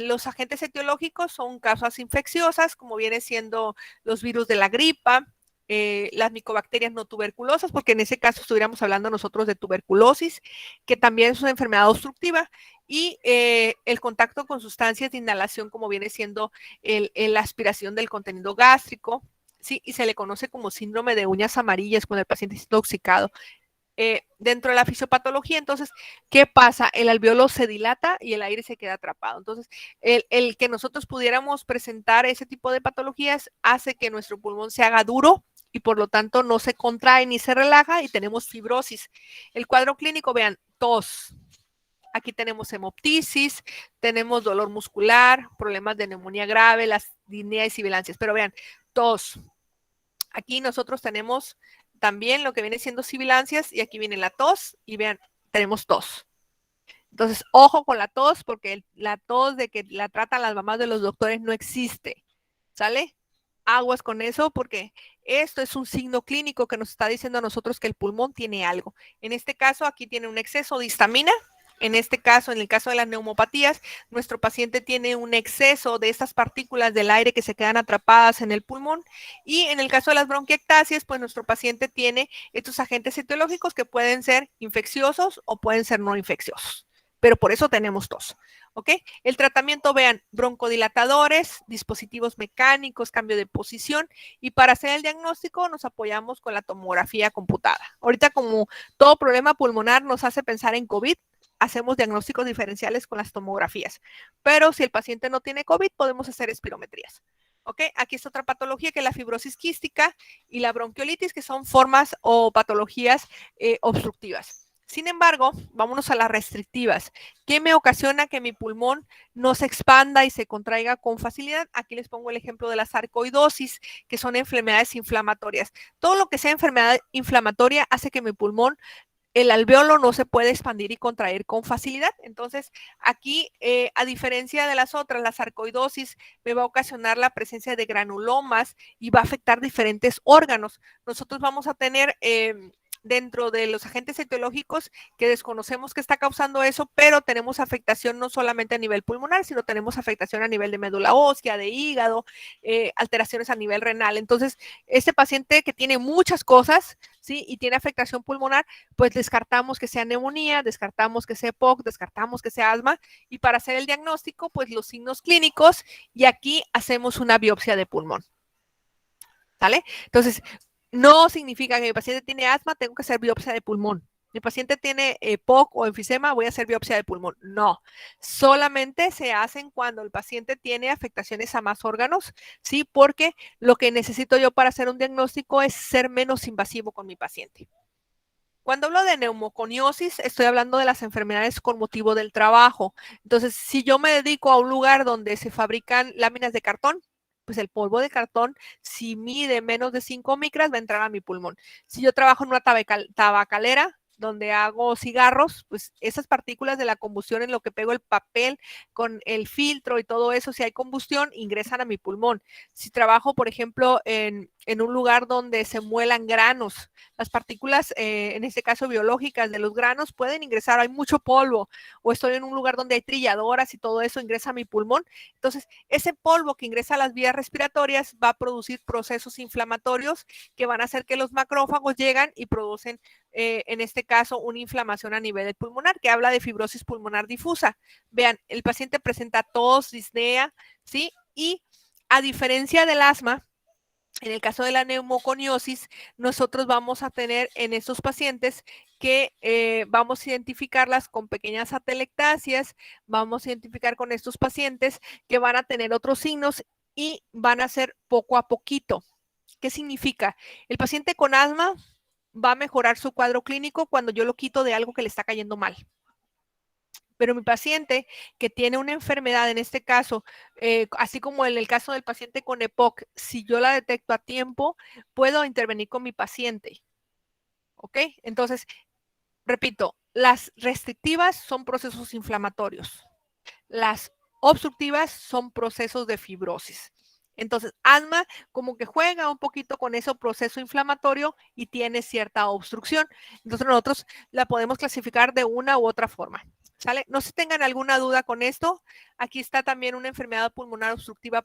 los agentes etiológicos son causas infecciosas, como viene siendo los virus de la gripa, las micobacterias no tuberculosas, porque en ese caso estuviéramos hablando nosotros de tuberculosis, que también es una enfermedad obstructiva, y el contacto con sustancias de inhalación, como viene siendo la aspiración del contenido gástrico, ¿sí? Y se le conoce como síndrome de uñas amarillas cuando el paciente es intoxicado. Dentro de la fisiopatología, entonces, ¿qué pasa? El alvéolo se dilata y el aire se queda atrapado. Entonces, el que nosotros pudiéramos presentar ese tipo de patologías hace que nuestro pulmón se haga duro y por lo tanto no se contrae ni se relaja y tenemos fibrosis. El cuadro clínico, vean, tos. Aquí tenemos hemoptisis, tenemos dolor muscular, problemas de neumonía grave, las disnea y sibilancias. Pero vean, tos. Aquí nosotros tenemos también lo que viene siendo sibilancias y aquí viene la tos y vean, tenemos tos. Entonces, ojo con la tos porque la tos de que la tratan las mamás de los doctores no existe. ¿Sale? Aguas con eso porque esto es un signo clínico que nos está diciendo a nosotros que el pulmón tiene algo. En este caso, aquí tiene un exceso de histamina En este caso, en el caso de las neumopatías, nuestro paciente tiene un exceso de estas partículas del aire que se quedan atrapadas en el pulmón. Y en el caso de las bronquiectasias, pues nuestro paciente tiene estos agentes etiológicos que pueden ser infecciosos o pueden ser no infecciosos. Pero por eso tenemos tos. ¿Ok? El tratamiento, vean, broncodilatadores, dispositivos mecánicos, cambio de posición, y para hacer el diagnóstico nos apoyamos con la tomografía computada. Ahorita, como todo problema pulmonar nos hace pensar en COVID, hacemos diagnósticos diferenciales con las tomografías. Pero si el paciente no tiene COVID, podemos hacer espirometrías. ¿Ok? Aquí está otra patología que es la fibrosis quística y la bronquiolitis, que son formas o patologías obstructivas. Sin embargo, vámonos a las restrictivas. ¿Qué me ocasiona que mi pulmón no se expanda y se contraiga con facilidad? Aquí les pongo el ejemplo de la sarcoidosis, que son enfermedades inflamatorias. Todo lo que sea enfermedad inflamatoria hace que mi pulmón, el alveolo, no se puede expandir y contraer con facilidad. Entonces, aquí, a diferencia de las otras, la sarcoidosis me va a ocasionar la presencia de granulomas y va a afectar diferentes órganos. Nosotros vamos a tener dentro de los agentes etiológicos que desconocemos qué está causando eso, pero tenemos afectación no solamente a nivel pulmonar, sino tenemos afectación a nivel de médula ósea, de hígado, alteraciones a nivel renal. Entonces, este paciente que tiene muchas cosas, ¿sí? Y tiene afectación pulmonar, pues descartamos que sea neumonía, descartamos que sea EPOC, descartamos que sea asma, y para hacer el diagnóstico, pues los signos clínicos, y aquí hacemos una biopsia de pulmón. ¿Sale? Entonces, no significa que mi paciente tiene asma, tengo que hacer biopsia de pulmón. Mi paciente tiene EPOC o enfisema, voy a hacer biopsia de pulmón. No, solamente se hacen cuando el paciente tiene afectaciones a más órganos, ¿sí? Porque lo que necesito yo para hacer un diagnóstico es ser menos invasivo con mi paciente. Cuando hablo de neumoconiosis, estoy hablando de las enfermedades con motivo del trabajo. Entonces, si yo me dedico a un lugar donde se fabrican láminas de cartón, pues el polvo de cartón, si mide menos de 5 micras, va a entrar a mi pulmón. Si yo trabajo en una tabacalera, donde hago cigarros, pues esas partículas de la combustión, en lo que pego el papel con el filtro y todo eso, si hay combustión, ingresan a mi pulmón. Si trabajo, por ejemplo, en un lugar donde se muelan granos, las partículas, en este caso biológicas de los granos, pueden ingresar, hay mucho polvo, o estoy en un lugar donde hay trilladoras y todo eso ingresa a mi pulmón. Entonces, ese polvo que ingresa a las vías respiratorias va a producir procesos inflamatorios que van a hacer que los macrófagos llegan y producen, en este caso, una inflamación a nivel del pulmonar, que habla de fibrosis pulmonar difusa. Vean, el paciente presenta tos, disnea, ¿sí? Y a diferencia del asma, en el caso de la neumoconiosis, nosotros vamos a tener en estos pacientes que vamos a identificarlas con pequeñas atelectasias, vamos a identificar con estos pacientes que van a tener otros signos y van a ser poco a poquito. ¿Qué significa? El paciente con asma va a mejorar su cuadro clínico cuando yo lo quito de algo que le está cayendo mal. Pero mi paciente que tiene una enfermedad, en este caso, así como en el caso del paciente con EPOC, si yo la detecto a tiempo, puedo intervenir con mi paciente. ¿Ok? Entonces, repito, las restrictivas son procesos inflamatorios. Las obstructivas son procesos de fibrosis. Entonces, asma como que juega un poquito con ese proceso inflamatorio y tiene cierta obstrucción. Entonces, nosotros la podemos clasificar de una u otra forma. ¿Sale? No se tengan alguna duda con esto. Aquí está también una enfermedad pulmonar obstructiva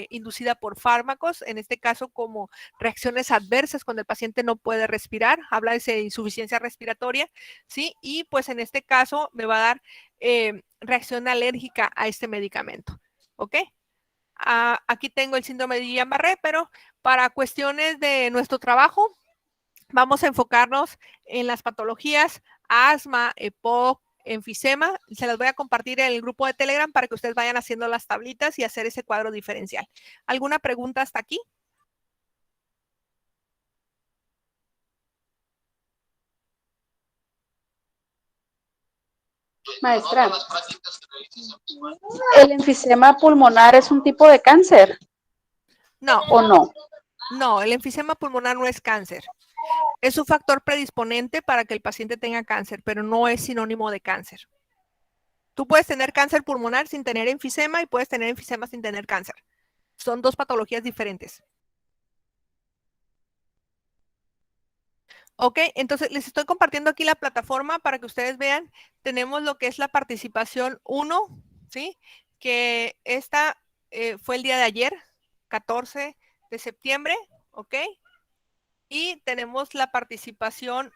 inducida por fármacos, en este caso como reacciones adversas cuando el paciente no puede respirar, habla de insuficiencia respiratoria, ¿sí? Y pues en este caso me va a dar reacción alérgica a este medicamento, ¿ok? Aquí tengo el síndrome de Guillain-Barré, pero para cuestiones de nuestro trabajo, vamos a enfocarnos en las patologías asma, EPOC, enfisema. Se las voy a compartir en el grupo de Telegram para que ustedes vayan haciendo las tablitas y hacer ese cuadro diferencial. ¿Alguna pregunta hasta aquí? Maestra, ¿el enfisema pulmonar es un tipo de cáncer? No. ¿O no? No, el enfisema pulmonar no es cáncer. Es un factor predisponente para que el paciente tenga cáncer, pero no es sinónimo de cáncer. Tú puedes tener cáncer pulmonar sin tener enfisema y puedes tener enfisema sin tener cáncer. Son dos patologías diferentes. Ok, entonces les estoy compartiendo aquí la plataforma para que ustedes vean. Tenemos lo que es la participación 1, ¿sí? Que esta fue el día de ayer, 14 de septiembre, ¿ok? Y tenemos la participación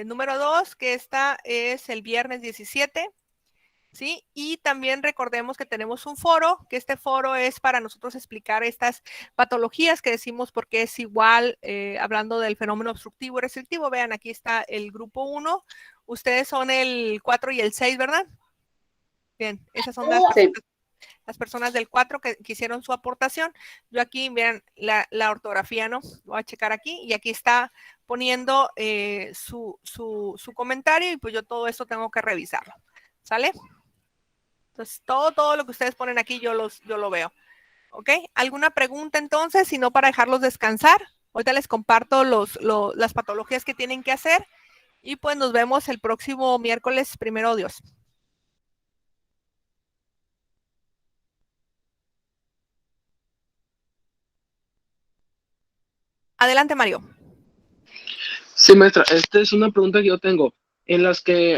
número 2, que esta es el viernes 17, ¿sí? Y también recordemos que tenemos un foro, que este foro es para nosotros explicar estas patologías que decimos porque es igual, hablando del fenómeno obstructivo y restrictivo. Vean, aquí está el grupo 1. Ustedes son el 4 y el 6, ¿verdad? Bien, esas son las personas del 4 que hicieron su aportación. Yo aquí, vean la ortografía, ¿no? Voy a checar aquí y aquí está poniendo su comentario y pues yo todo esto tengo que revisarlo. ¿Sale? Entonces, todo lo que ustedes ponen aquí yo lo veo. ¿Ok? ¿Alguna pregunta entonces? Si no, para dejarlos descansar. Ahorita les comparto las patologías que tienen que hacer y pues nos vemos el próximo miércoles, primero Dios. Adelante, Mario. Sí, maestra, esta es una pregunta que yo tengo. En las que